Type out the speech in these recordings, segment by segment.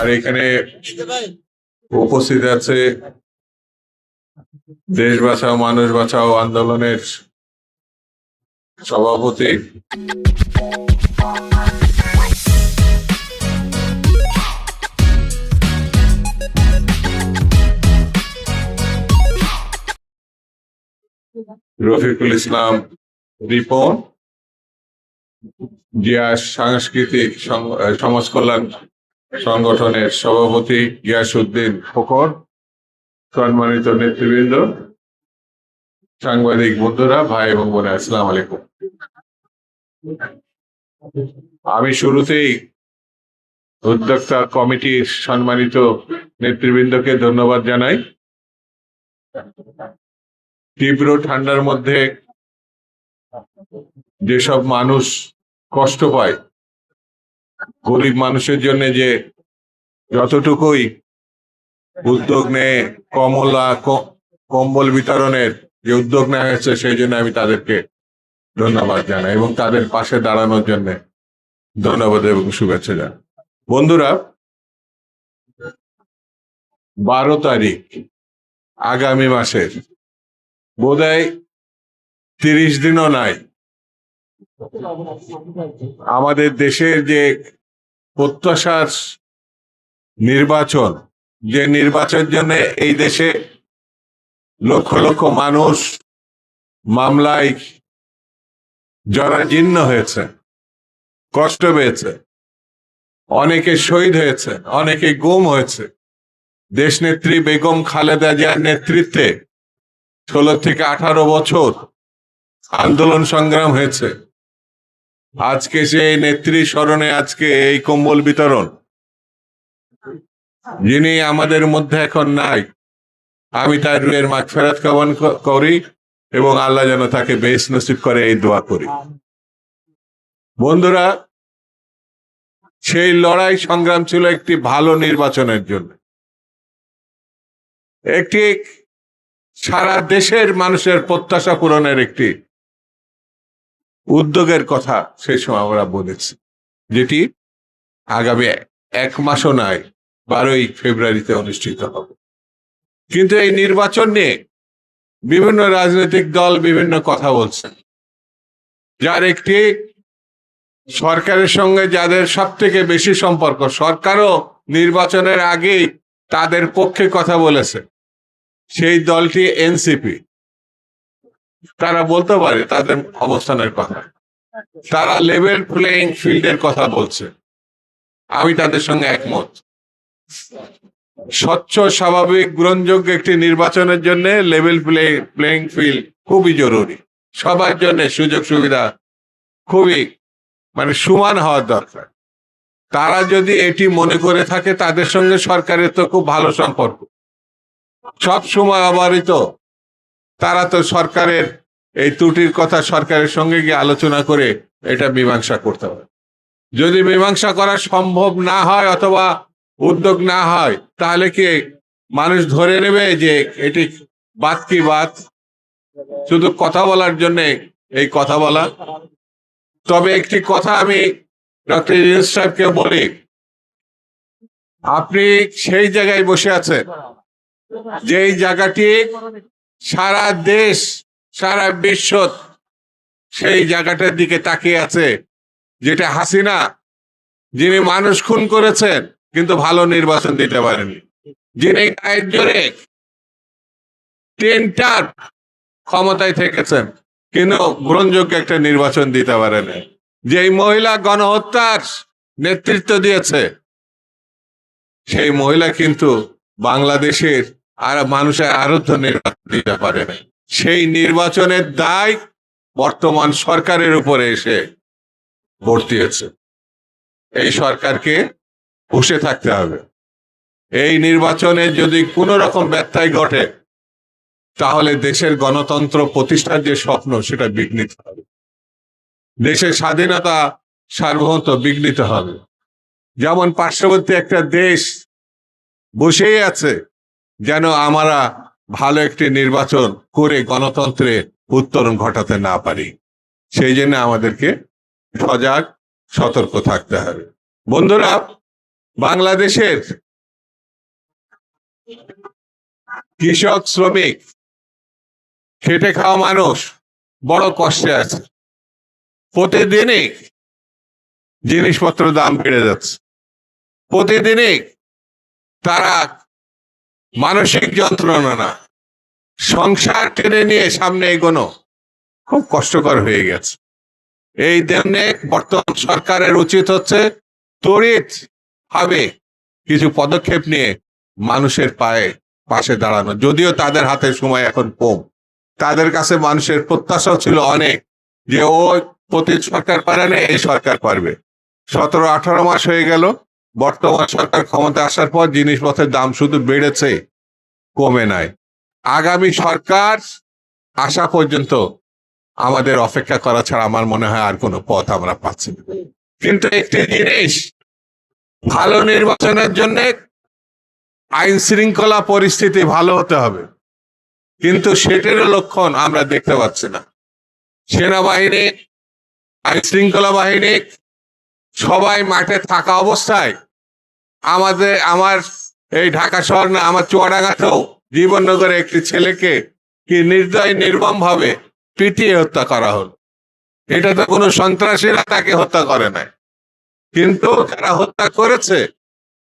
আর এখানে উপস্থিত আছে দেশ বাঁচাও মানুষ বাঁচাও আন্দোলনের সভাপতি রফিকুল ইসলাম রিপন, জিয়া সাংস্কৃতিক সমাজ কল্যাণ সংগঠনের সভাপতি গিয়াসউদ্দিন খোকন, সম্মানিত নেতৃবৃন্দ, সাংবাদিক বন্ধুরা, ভাই এবং বোনেরা, আসসালামু আলাইকুম। আমি শুরুতেই উদ্যোক্তা কমিটির সম্মানিত নেতৃবৃন্দকে ধন্যবাদ জানাই। তীব্র ঠান্ডার মধ্যে যেসব মানুষ কষ্ট পায়, গরিব মানুষের জন্য যে যতটুকুই উদ্যোগ নেয়, কম্বল বিতরণের যে উদ্যোগ নেওয়া হয়েছে, সেই জন্য আমি তাদেরকে ধন্যবাদ জানাই এবং তাদের পাশে দাঁড়ানোর জন্য ধন্যবাদ এবং শুভেচ্ছা জানাই। বন্ধুরা, 12 তারিখ আগামী মাসের, বোধহয় 30 দিনও নাই, আমাদের দেশের যে প্রত্যাশার নির্বাচন, যে নির্বাচনের জন্য এই দেশে লক্ষ লক্ষ মানুষ মামলায় জরাজীর্ণ হয়েছে, কষ্ট পেয়েছে, অনেকে শহীদ হয়েছে, অনেকে গুম হয়েছে। দেশনেত্রী বেগম খালেদা জিয়ার নেতৃত্বে 16 থেকে 18 বছর আন্দোলন সংগ্রাম হয়েছে। আজকে সেই নেত্রী স্মরণে আজকে এই কম্বল বিতরণ। যিনি আমাদের মধ্যে এখন নাই, আমি তার রুহের মাগফিরাত কামনা করি এবং আল্লাহ যেন তাকে বেহেশত নসিব করে, এই দোয়া করি। বন্ধুরা, সেই লড়াই সংগ্রাম ছিল একটি ভালো নির্বাচনের জন্য, একটি সারা দেশের মানুষের প্রত্যাশা পূরণের একটি উদ্যোগের কথা সেই সময় আমরা বলেছি, যেটি আগামী 1 মাসও নাই, 12ই ফেব্রুয়ারিতে অনুষ্ঠিত হবে। কিন্তু এই নির্বাচন নিয়ে বিভিন্ন রাজনৈতিক দল বিভিন্ন কথা বলছে, যার একটি সরকারের সঙ্গে যাদের সব থেকে বেশি সম্পর্ক, সরকারও নির্বাচনের আগেই তাদের পক্ষে কথা বলেছে, সেই দলটি এনসিপি। তারা বলতে পারে তাদের অবস্থানের কথা, তারা লেভেল প্লেইং ফিল্ডের কথা বলছে, আমি তাদের সঙ্গে একমত। স্বচ্ছ, স্বাভাবিক, গ্রহণযোগ্য একটি নির্বাচনের জন্য লেভেল প্লেইং ফিল্ড খুবই জরুরি। সবার জন্য সুযোগ সুবিধা খুবই সমান হওয়ার দরকার। তারা যদি এটি মনে করে থাকে, তাদের সঙ্গে সরকারের তো খুব ভালো সম্পর্ক, সব সময় অবারিত। তারা তো সরকারের এই ত্রুটির কথা সরকারের সঙ্গে গিয়ে আলোচনা করে এটা মীমাংসা করতে হবে। যদি মীমাংসা করা সম্ভব না হয় অথবা উদ্যোগ না হয়, তাহলে কি মানুষ ধরে নেবে যে এটি বাদ কি বাদ, শুধু কথা বলার জন্য এই কথা বলা? তবে একটি কথা আমি ডক্টর ইউনূস সাহেবকে বলি, আপনি সেই জায়গায় বসে আছেন যেই জায়গাটি সারা দেশ, সারা বিশ্ব সেই জায়গাটার দিকে তাকিয়ে আছে, যেটা হাসিনা, যিনি মানুষ খুন করেছেন কিন্তু ভালো নির্বাচন দিতে পারেনি, যিনি গায়ের জোরে 10 টার্ম ক্ষমতায় থেকেছেন কিন্তু গ্রহণযোগ্য একটা নির্বাচন দিতে পারেন, যেই মহিলা গণহত্যার নেতৃত্ব দিয়েছে, সেই মহিলা কিন্তু বাংলাদেশের আর মানুষের আরাধ্য নির্বাচন দিতে পারে না। সেই নির্বাচনের দায় বর্তমান সরকারের উপরে এসে বর্তিয়েছে। এই সরকারকে বসে থাকতে হবে। এই নির্বাচনে যদি কোনো রকম ব্যত্যয় ঘটে, তাহলে দেশের গণতন্ত্র প্রতিষ্ঠার যে স্বপ্ন, সেটা বিঘ্নিত হবে। দেশের স্বাধীনতা, সার্বভৌমত্ব বিঘ্নিত হবে। যেমন পার্শ্ববর্তী একটা দেশ বসেই আছে যেন আমরা ভালো একটি নির্বাচন করে গণতন্ত্রে উত্তরণ ঘটাতে না পারি। সেই জন্য আমাদেরকে সজাগ, সতর্ক থাকতে হবে। বন্ধুরা, বাংলাদেশের কৃষক শ্রমিক খেটে খাওয়া মানুষ বড় কষ্টে আছে। প্রতিদিনই জিনিসপত্র দাম বেড়ে যাচ্ছে, প্রতিদিনই তারা মানসিক যন্ত্রণা না, সংসার টেনে নিয়ে সামনে এগোনো খুব কষ্টকর হয়ে গেছে। এই জন্যে বর্তমান সরকারের উচিত হচ্ছে তড়িৎ ভাবে কিছু পদক্ষেপ নিয়ে মানুষের পাশে দাঁড়ানো। যদিও তাদের হাতে সময় এখন কম, তাদের কাছে মানুষের প্রত্যাশা ছিল অনেক যে ও প্রতি সরকার পারে না, এই সরকার পারবে। 17-18 মাস হয়ে গেল বর্তমান সরকার ক্ষমতা আসার পর জিনিসপত্রের দাম শুধু বেড়েছে, কমে নাই। আগামী সরকার আসা পর্যন্ত আমাদের অপেক্ষা করা ছাড়া আমার মনে হয় আর কোনো পথ আমরা পাচ্ছি না। কিন্তু একটি জিনিস, ভালো নির্বাচনের জন্য আইন শৃঙ্খলা পরিস্থিতি ভালো হতে হবে, কিন্তু সেটারও লক্ষণ আমরা দেখতে পাচ্ছি না। সেনাবাহিনী, আইন শৃঙ্খলা বাহিনী সবাই মাঠে থাকা অবস্থায় আমার এই ঢাকা শহর না, আমার চুয়াডাঙ্গাতেও জীবননগরে একটি ছেলেকে কি নির্মম ভাবে পিটিয়ে হত্যা করা হলো। এটা তো কোনো সন্ত্রাসীরা তাকে হত্যা করে নাই, কিন্তু যারা হত্যা করেছে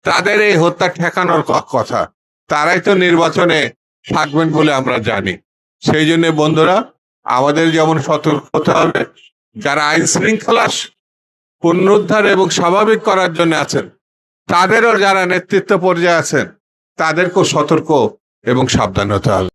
তাদের এই হত্যা ঠেকানোর কথা। তারাই তো নির্বাচনে থাকবেন বলে আমরা জানি। সেই জন্য বন্ধুরা, আমাদের যেমন সতর্ক হতে হবে, যারা আইন শৃঙ্খলা পুনরুদ্ধার এবং স্বাভাবিক করার জন্য আছেন, তাদেরও যারা নেতৃত্ব পর্যায়ে আছেন, তাদেরকেও সতর্ক এবং সাবধান হতে হবে।